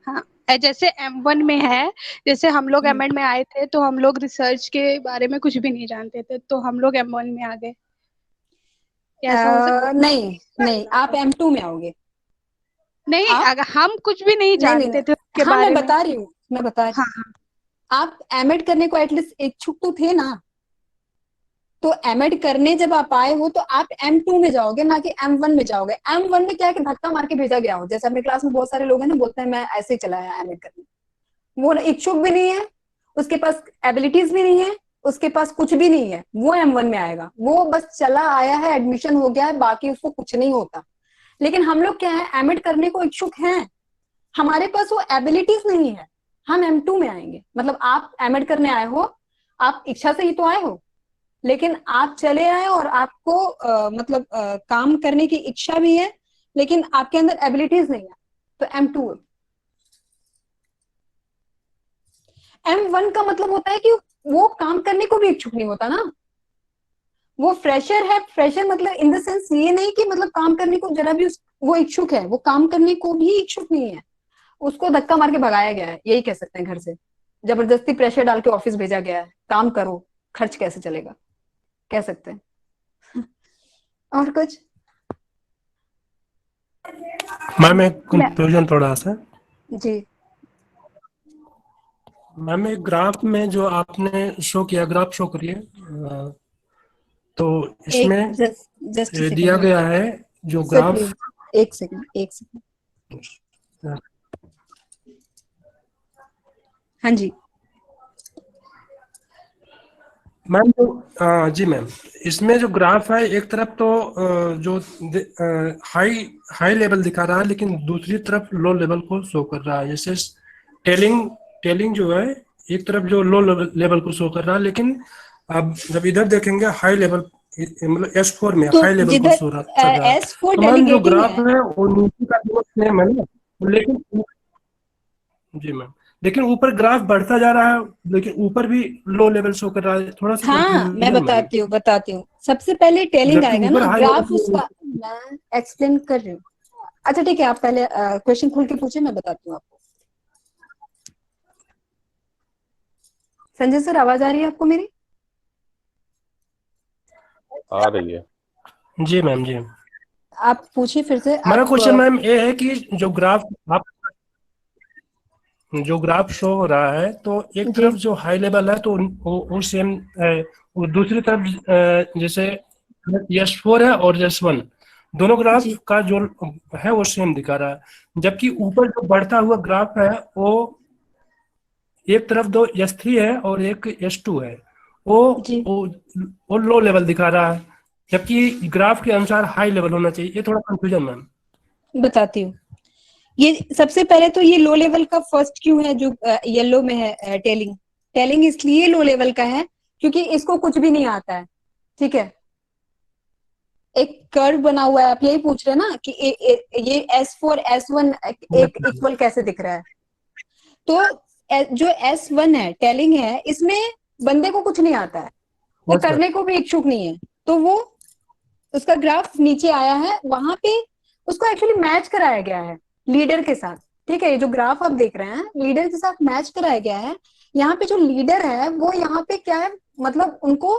हाँ, जैसे M1 में है, जैसे हम लोग M1 में आए थे तो हम लोग रिसर्च के बारे में कुछ भी नहीं जानते थे, तो हम लोग M1 में आ गए, ऐसा हो सकता नहीं नहीं, आप M2 में आओगे। नहीं, आप अगर हम कुछ भी नहीं नहीं जानते थे उसके हाँ, मैं बारे में। बता रही हूँ, मैं बता रही हाँ हूँ। आप एमएड करने को एटलीस्ट इच्छुक तो थे ना, तो एमएड करने जब आप आए हो तो आप M2 में जाओगे, ना कि M1 में जाओगे। M1 में क्या है कि धक्का मार के भेजा गया हो, जैसे अपने क्लास में बहुत सारे लोग हैं ना, बोलते हैं मैं ऐसे ही चला आया एमएड करने। वो इच्छुक भी नहीं है, उसके पास एबिलिटीज भी नहीं है, उसके पास कुछ भी नहीं है, वो M1 में आएगा। वो बस चला आया है, एडमिशन हो गया है, बाकी उसको कुछ नहीं होता। लेकिन हम लोग क्या है, एमएड करने को इच्छुक हैं, हमारे पास वो एबिलिटीज नहीं है, हम M2 में आएंगे। मतलब आप एमएड करने आए हो, आप इच्छा से ही तो आए हो, लेकिन आप चले आए और आपको मतलब काम करने की इच्छा भी है, लेकिन आपके अंदर एबिलिटीज नहीं है, तो M2। M1 का मतलब होता है कि वो काम करने को भी इच्छुक नहीं होता ना, वो फ्रेशर है। फ्रेशर मतलब इन द सेंस ये नहीं कि मतलब काम करने को जरा भी वो इच्छुक है, वो काम करने को भी इच्छुक नहीं है, उसको धक्का मार के भगाया गया है, यही कह सकते हैं। घर से जबरदस्ती प्रेशर डाल के ऑफिस भेजा गया है, काम करो, खर्च कैसे चलेगा, कह सकते हैं। और कुछ? मैम एक कंफ्यूजन थोड़ा सा। जी, मैम एक ग्राफ में जो आपने शो किया, ग्राफ शो करिए। तो एक इसमें जस्ट दिया सेकंड गया है जो सर, ग्राफ। प्लीज एक सेकंड, एक सेकंड। हाँ जी, मैम तो जी मैम, इसमें जो ग्राफ है एक तरफ तो जो हाई हाई लेवल दिखा रहा है, लेकिन दूसरी तरफ लो लेवल को शो कर रहा है। जैसे टेलिंग टेलिंग जो है एक तरफ जो लो लेवल को शो कर रहा है, लेकिन अब जब इधर देखेंगे हाई लेवल, मतलब S4 में तो हाई लेवल को जिधर शो कर रहा है। S4 तो मैम जो डेलीगेटिंग ग्राफ है, है वो नीचे का जो सेम है ना, लेकिन जी मैम, लेकिन ऊपर ग्राफ बढ़ता जा रहा है, लेकिन ऊपर भी लो लेवल शो कर रहा है। थोड़ा सा हाँ मैं कंफ्यूजन मैम, बताती हूँ। सबसे पहले टेलिंग जबकि आएगा ऊपर ना, हाई ग्राफ लेवल। उसका मैं एक्सप्लेन कर रही हूँ। अच्छा ठीक है, आप पहले क्वेश्चन खोल के पूछे, मैं बताती हूँ आपको। संजय सर, आवाज आ रही है आपको मेरी? आ रही है। जी मैम, जी आप पूछिए फिर से मेरा आप क्वेश्चन मैम ये है कि जो ग्राफ शो हो रहा है, तो एक जी तरफ जो हाई लेवल है तो वो सेम है, वो दूसरी तरफ जैसे S4 है और S1, दोनों ग्राफ जी का जो है वो सेम दिखा रहा है। जबकि ऊपर जो बढ़ता हुआ ग्राफ है वो एक तरफ दो S3 है और एक S2 है, वो जी वो वो लो लेवल दिखा रहा है, जबकि ग्राफ के अनुसार हाई लेवल होना चाहिए। ये थोड़ा कंफ्यूजन मैम। बताती हूँ। ये सबसे पहले तो ये लो लेवल का फर्स्ट क्यों है जो येलो में है, टेलिंग। टेलिंग इसलिए लो लेवल का है क्योंकि इसको कुछ भी नहीं आता है, ठीक है। एक कर्व बना हुआ है, आप यही पूछ रहे हैं ना कि ये S4 S1 एक इक्वल कैसे दिख रहा है। तो जो S1 है, टेलिंग है, इसमें बंदे को कुछ नहीं आता है, वो अच्छा। करने को भी इच्छुक नहीं है, तो वो उसका ग्राफ नीचे आया है, वहां पे उसको एक्चुअली मैच कराया गया है लीडर के साथ, ठीक है। ये जो ग्राफ आप देख रहे हैं लीडर के साथ मैच कराया गया है। यहाँ पे जो लीडर है वो यहाँ पे क्या है, मतलब उनको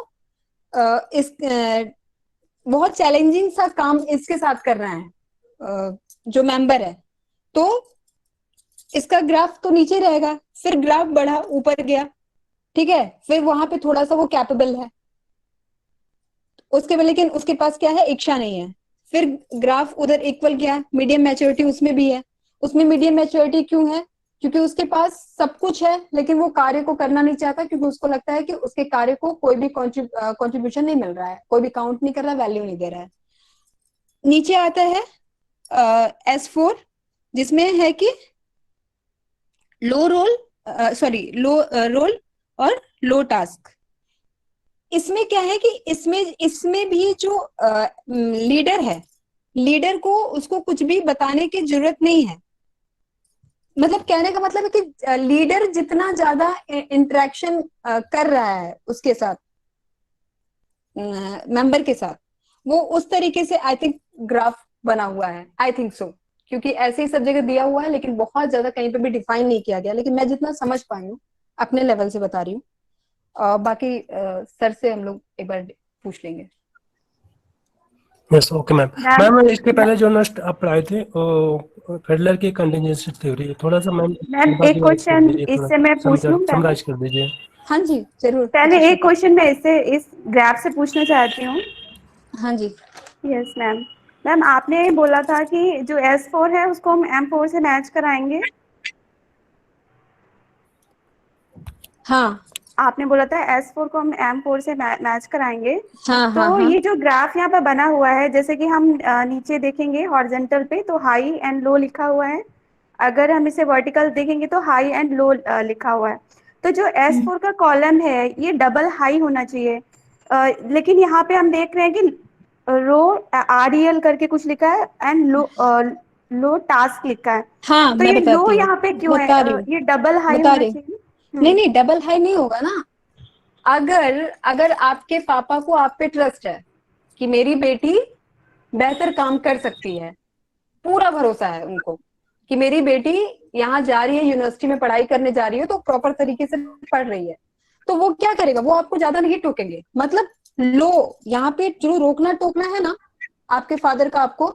बहुत चैलेंजिंग सा काम इसके साथ कर रहे हैं जो मेंबर है। तो इसका ग्राफ तो नीचे रहेगा, फिर ग्राफ बढ़ा ऊपर गया, ठीक है, फिर वहां पे थोड़ा सा वो कैपेबल है उसके, लेकिन उसके पास क्या है, इच्छा नहीं है। फिर ग्राफ उधर इक्वल गया, मीडियम मैच्योरिटी उसमें भी है। उसमें मीडियम मैच्योरिटी क्यों है, क्योंकि उसके पास सब कुछ है लेकिन वो कार्य को करना नहीं चाहता, क्योंकि उसको लगता है कि उसके कार्य को कोई भी कॉन्ट्रीब्यूशन नहीं मिल रहा है, कोई भी काउंट नहीं कर रहा, वैल्यू नहीं दे रहा है। नीचे आता है S4, जिसमें है कि लो रोल, सॉरी लो रोल और लो टास्क। इसमें क्या है कि इसमें भी जो लीडर है, लीडर को उसको कुछ भी बताने की जरूरत नहीं है। मतलब कहने का मतलब है कि लीडर जितना ज्यादा इंटरेक्शन कर रहा है उसके साथ, मेंबर के साथ, वो उस तरीके से आई थिंक ग्राफ बना हुआ है, आई थिंक सो। क्योंकि ऐसे ही सब जगह दिया हुआ है लेकिन बहुत ज्यादा कहीं पे भी डिफाइन नहीं किया गया, लेकिन मैं जितना समझ पाई हूँ अपने लेवल से बता रही हूँ। बाकी सर से हम लोग एक बार पूछ लेंगे। Yes, okay ma'am. Ma'am ma'am इसके पहले जो नस्ट आप पढ़ाए थे वो फेडलर की कंटिजेंसी थ्योरी, थोड़ा सा मैम मैम एक क्वेश्चन इससे मैं पूछ लूं पहले। समराइज कर दीजिए। हाँ जी जरूर, पहले पूछिए। एक क्वेश्चन मैं इससे इस ग्राफ से पूछना चाहती हूँ। हाँ जी। Yes ma'am. मैम आपने बोला था कि जो S4 है उसको हम M4 से मैच कराएंगे। हाँ आपने बोला था S4 को हम M4 से मैच कराएंगे। हाँ हाँ तो हाँ। ये जो ग्राफ यहाँ पर बना हुआ है, जैसे कि हम नीचे देखेंगे हॉरिजॉन्टल पे तो हाई एंड लो लिखा हुआ है। अगर हम इसे वर्टिकल देखेंगे तो हाई एंड लो लिखा हुआ है। तो जो S4 का कॉलम है ये डबल हाई होना चाहिए। लेकिन यहाँ पे हम देख रहे हैं कि रो REL करके कुछ लिखा है एंड लो टास्क लिखा है। हाँ तो मैं ये लो बताती हूँ, यहाँ पे क्यों है? बता रही हूँ, ये डबल हाई बता होना रही चाहिए। हूँ। नहीं नहीं, डबल हाई नहीं होगा ना। अगर अगर आपके पापा को आप पे ट्रस्ट है कि मेरी बेटी बेहतर काम कर सकती है, पूरा भरोसा है उनको कि मेरी बेटी यहाँ जा रही है, यूनिवर्सिटी में पढ़ाई करने जा रही है तो प्रॉपर तरीके से पढ़ रही है, तो वो क्या करेगा, वो आपको ज्यादा नहीं टोकेंगे। मतलब लो, यहाँ पे जो रोकना टोकना है ना आपके फादर का आपको,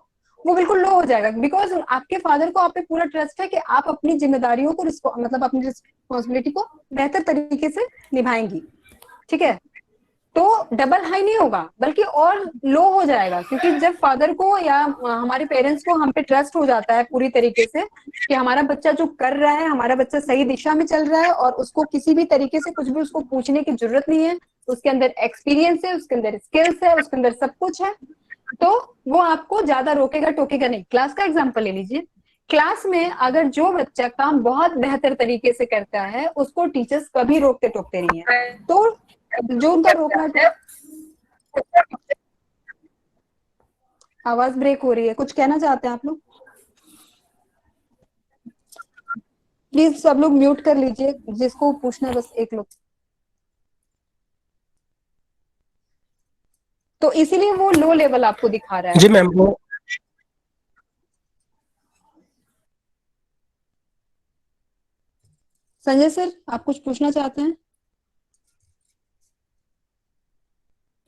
वो बिल्कुल लो हो जाएगा, बिकॉज आपके फादर को आप पे पूरा ट्रस्ट है कि आप अपनी जिम्मेदारियों को मतलब अपनी रिस्पॉन्सिबिलिटी को बेहतर तरीके से निभाएंगी, ठीक है। तो डबल हाई नहीं होगा बल्कि और लो हो जाएगा, क्योंकि जब फादर को या हमारे पेरेंट्स को हम पे ट्रस्ट हो जाता है पूरी तरीके से कि हमारा बच्चा जो कर रहा है, हमारा बच्चा सही दिशा में चल रहा है और उसको किसी भी तरीके से कुछ भी उसको पूछने की जरूरत नहीं है, उसके अंदर एक्सपीरियंस है, उसके अंदर स्किल्स है, उसके अंदर सब कुछ है, तो वो आपको ज्यादा रोकेगा टोकेगा नहीं। क्लास का एग्जाम्पल ले लीजिए। क्लास में अगर जो बच्चा काम बहुत बेहतर तरीके से करता है उसको टीचर्स कभी रोकते टोकते नहीं है। तो जो उनका रोकना आवाज ब्रेक हो रही है, कुछ कहना चाहते हैं आप लोग? प्लीज सब लोग म्यूट कर लीजिए, जिसको पूछना है बस एक लोग। तो इसीलिए वो लो लेवल आपको दिखा रहा है। जी मैम, वो संजय सर आप कुछ पूछना चाहते हैं?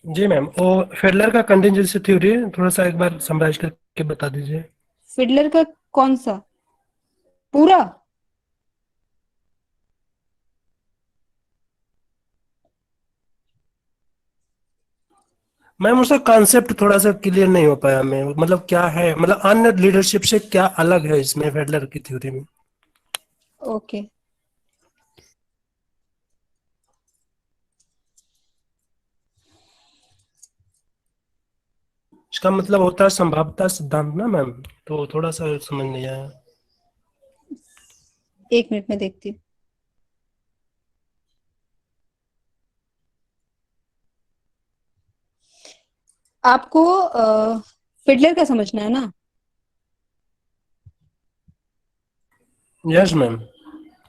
जी मैम, वो फेडलर का कंटिजेंसी थ्योरी थोड़ा सा एक बार समराइज करके बता दीजिए। फिडलर का कौन सा पूरा? मैम उसका कॉन्सेप्ट थोड़ा सा क्लियर नहीं हो पाया हमें, मतलब क्या है, मतलब अन्य लीडरशिप से क्या अलग है इसमें फेडलर की थ्योरी में। ओके। इसका मतलब होता है संभाव्यता सिद्धांत ना मैम, तो थोड़ा सा समझ नहीं आया। एक मिनट में देखती हूँ। आपको फिडलर का समझना है ना? Yes ma'am.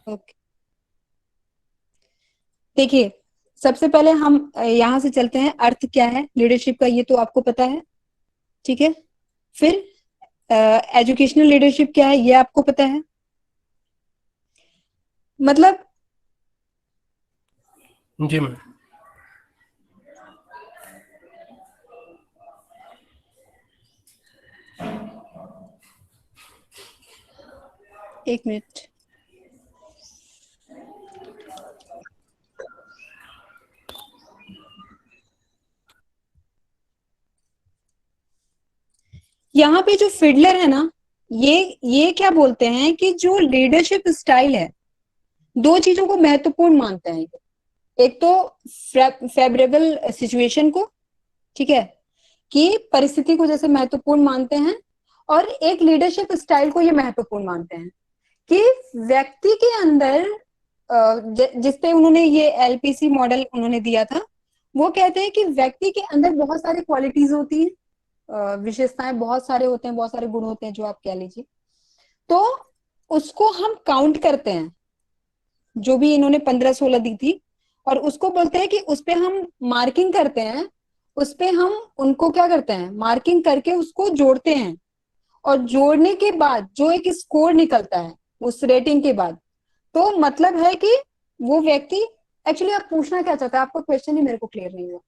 ओके, देखिए सबसे पहले हम यहाँ से चलते हैं, अर्थ क्या है लीडरशिप का ये तो आपको पता है, ठीक है। फिर एजुकेशनल लीडरशिप क्या है ये आपको पता है। मतलब जी मैम। एक मिनट, यहाँ पे जो फिडलर है ना, ये क्या बोलते हैं कि जो लीडरशिप स्टाइल है, दो चीजों को महत्वपूर्ण मानते हैं। एक तो फेवरेबल सिचुएशन को, ठीक है, कि परिस्थिति को जैसे महत्वपूर्ण मानते हैं, और एक लीडरशिप स्टाइल को ये महत्वपूर्ण मानते हैं कि व्यक्ति के अंदर जिसपे उन्होंने ये एलपीसी मॉडल उन्होंने दिया था, वो कहते हैं कि व्यक्ति के अंदर बहुत सारी क्वालिटीज होती हैं, विशेषताएं बहुत सारे होते हैं, बहुत सारे गुण होते हैं जो आप कह लीजिए, तो उसको हम काउंट करते हैं, जो भी इन्होंने 15-16 दी थी, और उसको बोलते हैं कि उस पे हम मार्किंग करते हैं, उस पे हम उनको क्या करते हैं, मार्किंग करके उसको जोड़ते हैं, और जोड़ने के बाद जो एक स्कोर निकलता है उस रेटिंग के बाद, तो मतलब है कि वो व्यक्ति, एक्चुअली आप पूछना क्या चाहते हैं, आपका क्वेश्चन ही मेरे को क्लियर नहीं हुआ।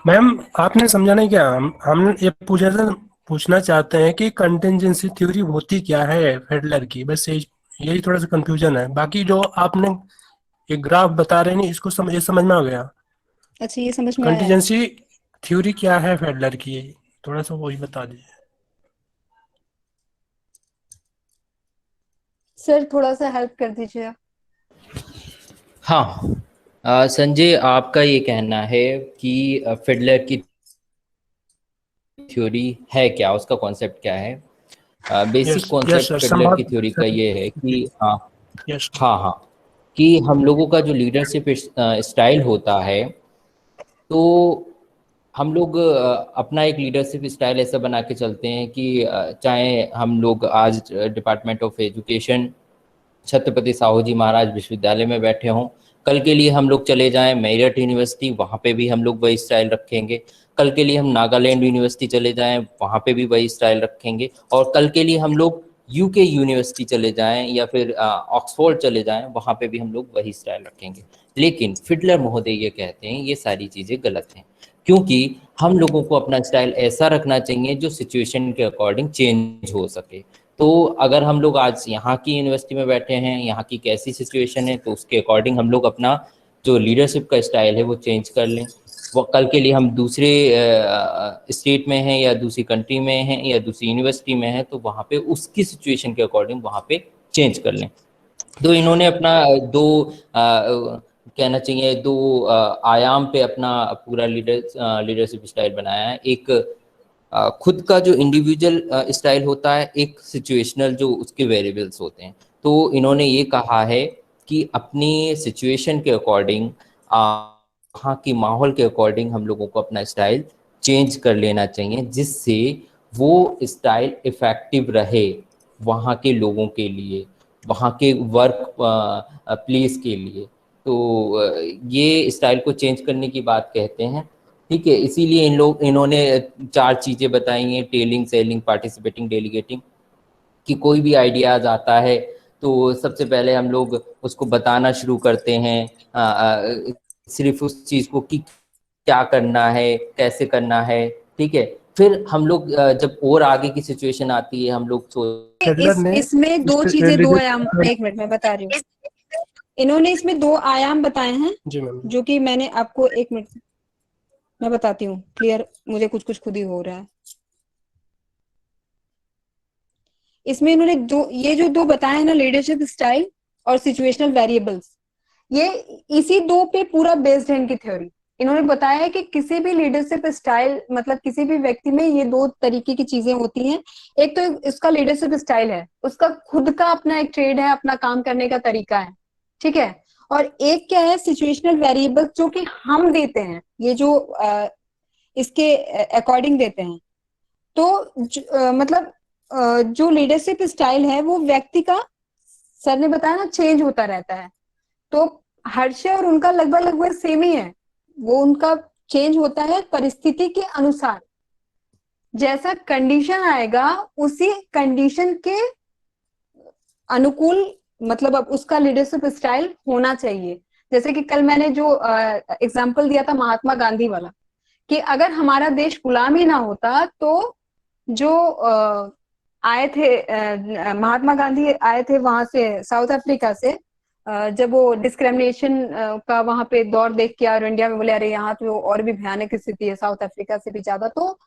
मैम आपने समझा नहीं क्या? हम ये पूछना चाहते हैं कि कंटिजेंसी थ्योरी होती क्या है फेडलर की, बस यही थोड़ा सा कंफ्यूजन है। बाकी जो आपने ये ग्राफ बता रहे हैं इसको ये समझ में आ गया। अच्छा, ये समझ में आया है। कंटिजेंसी थ्योरी क्या है फेडलर की, थोड़ा सा वही बता दीजिए। सर थोड़ा सा हेल्प कर दीजिए आप। हाँ, संजय आपका ये कहना है कि फिडलर की थ्योरी है क्या, उसका कॉन्सेप्ट क्या है? Basic yes yes concept sir, Fiddler की थ्योरी का संभव। ये है कि हाँ, यस। हाँ हाँ, कि हम लोगों का जो लीडरशिप स्टाइल होता है, तो हम लोग अपना एक लीडरशिप स्टाइल ऐसा बना के चलते हैं कि चाहे हम लोग आज department of education Chhatrapati Sahu ji Maharaj विश्वविद्यालय में बैठे हों, कल के लिए हम लोग चले जाएं मेरठ यूनिवर्सिटी, वहाँ पे भी हम लोग वही स्टाइल रखेंगे। कल के लिए हम नागालैंड यूनिवर्सिटी चले जाएं, वहाँ पे भी वही स्टाइल रखेंगे। और कल के लिए हम लोग यूके यूनिवर्सिटी चले जाएं या फिर ऑक्सफोर्ड चले जाएं, वहाँ पे भी हम लोग वही स्टाइल रखेंगे। लेकिन फिडलर महोदय ये कहते हैं ये सारी चीज़ें गलत हैं, क्योंकि हम लोगों को अपना स्टाइल ऐसा रखना चाहिए जो सिचुएशन के अकॉर्डिंग चेंज हो सके। तो अगर हम लोग आज यहाँ की यूनिवर्सिटी में बैठे हैं, यहाँ की कैसी सिचुएशन है, तो उसके अकॉर्डिंग हम लोग अपना जो लीडरशिप का स्टाइल है वो चेंज कर लें। वो कल के लिए हम दूसरे स्टेट में हैं या दूसरी कंट्री में हैं या दूसरी यूनिवर्सिटी में हैं, तो वहाँ पे उसकी सिचुएशन के अकॉर्डिंग वहाँ पे चेंज कर लें। तो इन्होंने अपना दो कहना चाहिए दो आयाम पे अपना पूरा लीडरशिप स्टाइल बनाया है। एक खुद का जो इंडिविजुअल स्टाइल होता है, एक सिचुएशनल जो उसके वेरिएबल्स होते हैं। तो इन्होंने ये कहा है कि अपनी सिचुएशन के अकॉर्डिंग, वहाँ की माहौल के अकॉर्डिंग हम लोगों को अपना स्टाइल चेंज कर लेना चाहिए, जिससे वो स्टाइल इफ़ेक्टिव रहे वहाँ के लोगों के लिए, वहाँ के वर्क प्लेस के लिए। तो ये स्टाइल को चेंज करने की बात कहते हैं। ठीक है, इसीलिए इन्होंने 4 चीज़ें बताई हैं, टेलिंग, सेलिंग, पार्टिसिपेटिंग, डेलीगेटिंग। कि कोई भी आइडियाज़ आता है तो सबसे पहले हम लोग उसको बताना शुरू करते हैं, सिर्फ उस चीज़ को कि क्या करना है, कैसे करना है। ठीक है, फिर हम लोग जब और आगे की सिचुएशन आती है, हम लोग फेडलर ने इसमें दो चीजें, दो आयाम, एक मिनट मैं बता रही हूँ। इन्होंने इसमें 2 आयाम बताए हैं, जी मैम। जो कि मैंने आपको, एक मिनट मैं बताती हूँ क्लियर, मुझे कुछ कुछ खुद ही हो रहा है। इसमें इन्होंने ये जो 2 बताए हैं ना, लीडरशिप स्टाइल और सिचुएशनल वेरिएबल्स, ये इसी 2 पे पूरा बेस्ड है इनकी थ्योरी। इन्होंने बताया है कि किसी भी लीडरशिप स्टाइल, मतलब किसी भी व्यक्ति में ये 2 तरीके की चीजें होती हैं। एक तो इसका लीडरशिप स्टाइल है, उसका खुद का अपना एक ट्रेड है, अपना काम करने का तरीका है, ठीक है। और एक क्या है सिचुएशनल वेरिएबल जो कि हम देते हैं, ये जो इसके अकॉर्डिंग देते हैं। तो मतलब जो लीडरशिप स्टाइल है वो व्यक्ति का, सर ने बताया ना, चेंज होता रहता है। तो हर्षय और उनका लगभग लगभग सेम ही है, वो उनका चेंज होता है परिस्थिति के अनुसार। जैसा कंडीशन आएगा उसी कंडीशन के अनुकूल मतलब अब उसका लीडरशिप स्टाइल होना चाहिए। जैसे कि कल मैंने जो एग्जाम्पल दिया था महात्मा गांधी वाला, कि अगर हमारा देश गुलामी ना होता तो जो आए थे महात्मा गांधी आए थे वहां से साउथ अफ्रीका से, जब वो डिस्क्रिमिनेशन का वहां पे दौर देख के और इंडिया में बोले अरे यहाँ तो और भी भयानक स्थिति है साउथ अफ्रीका से भी ज्यादा, तो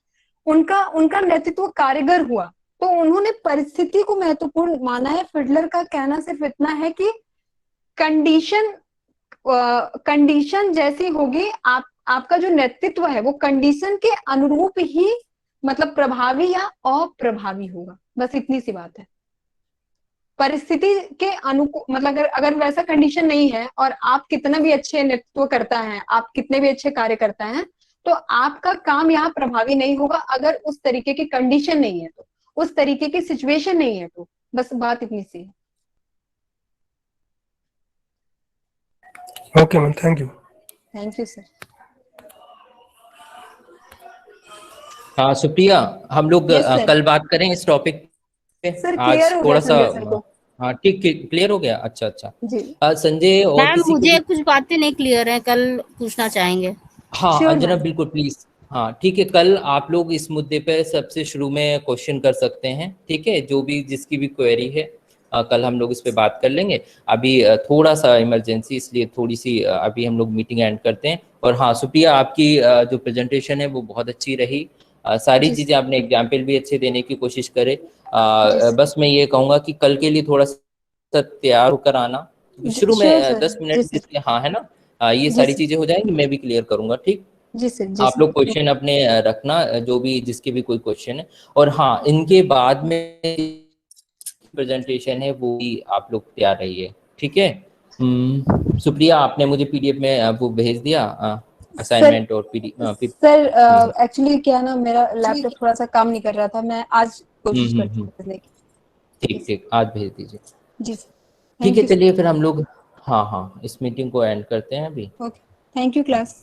उनका उनका नेतृत्व कारगर हुआ। तो उन्होंने परिस्थिति को महत्वपूर्ण माना है। फिडलर का कहना सिर्फ इतना है कि कंडीशन कंडीशन जैसी होगी, आपका जो नेतृत्व है वो कंडीशन के अनुरूप ही मतलब प्रभावी या अप्रभावी होगा, बस इतनी सी बात है। परिस्थिति के अनुकूल मतलब अगर वैसा कंडीशन नहीं है और आप कितना भी अच्छे नेतृत्व करता है, आप कितने भी अच्छे कार्य करता है, तो आपका काम यहाँ प्रभावी नहीं होगा अगर उस तरीके की कंडीशन नहीं है, तो उस तरीके की सिचुएशन नहीं है। तो बस बात इतनी सी है। Okay ma'am, thank you. Thank you sir. हाँ सुप्रिया, हम लोग Yes, sir. कल बात करें इस टॉपिक पे। सर आज क्लियर हो थोड़ा गया सा संजय सर को। हाँ ठीक, क्लियर हो गया। अच्छा अच्छा जी संजय और मैम किसी को मुझे भी? कुछ बातें नहीं क्लियर है, कल पूछना चाहेंगे। हाँ Sure, अंजना ma'am. बिल्कुल प्लीज। हाँ ठीक है, कल आप लोग इस मुद्दे पे सबसे शुरू में क्वेश्चन कर सकते हैं, ठीक है, जो भी जिसकी भी क्वेरी है कल हम लोग इस पे बात कर लेंगे। अभी थोड़ा सा इमरजेंसी, इसलिए थोड़ी सी अभी हम लोग मीटिंग एंड करते हैं। और हाँ सुप्रिया, आपकी जो प्रेजेंटेशन है वो बहुत अच्छी रही, सारी जी चीज़ें आपने एग्जाम्पल भी अच्छे देने की कोशिश करे। जी बस मैं ये कहूँगा कि कल के लिए थोड़ा सा तैयार होकर आना, शुरू में श्योर सर। 10 जी मिनट सर। जिसके हाँ है ना, ये जी सारी सर। चीज़ें हो जाएंगी, मैं भी क्लियर करूँगा। ठीक, जी सर। जी आप सर। लोग क्वेश्चन अपने रखना, जो भी जिसके भी कोई क्वेश्चन है। और हाँ, इनके बाद में प्रेजेंटेशन है वो भी आप लोग तैयार रहिए, ठीक है। सुप्रिया, आपने मुझे पीडीएफ में वो भेज दिया असाइनमेंट और पीडीएफ। सर एक्चुअली क्या है ना, मेरा लैपटॉप थोड़ा सा काम नहीं कर रहा था, मैं आज कोशिश करती हूँ भेजने की। ठीक ठीक, आज भेज दीजिए। जी सर। ठीक है, थैंक यू। चलिए फिर हम लोग हाँ हाँ इस मीटिंग को एंड करते हैं अभी। Okay, thank you class.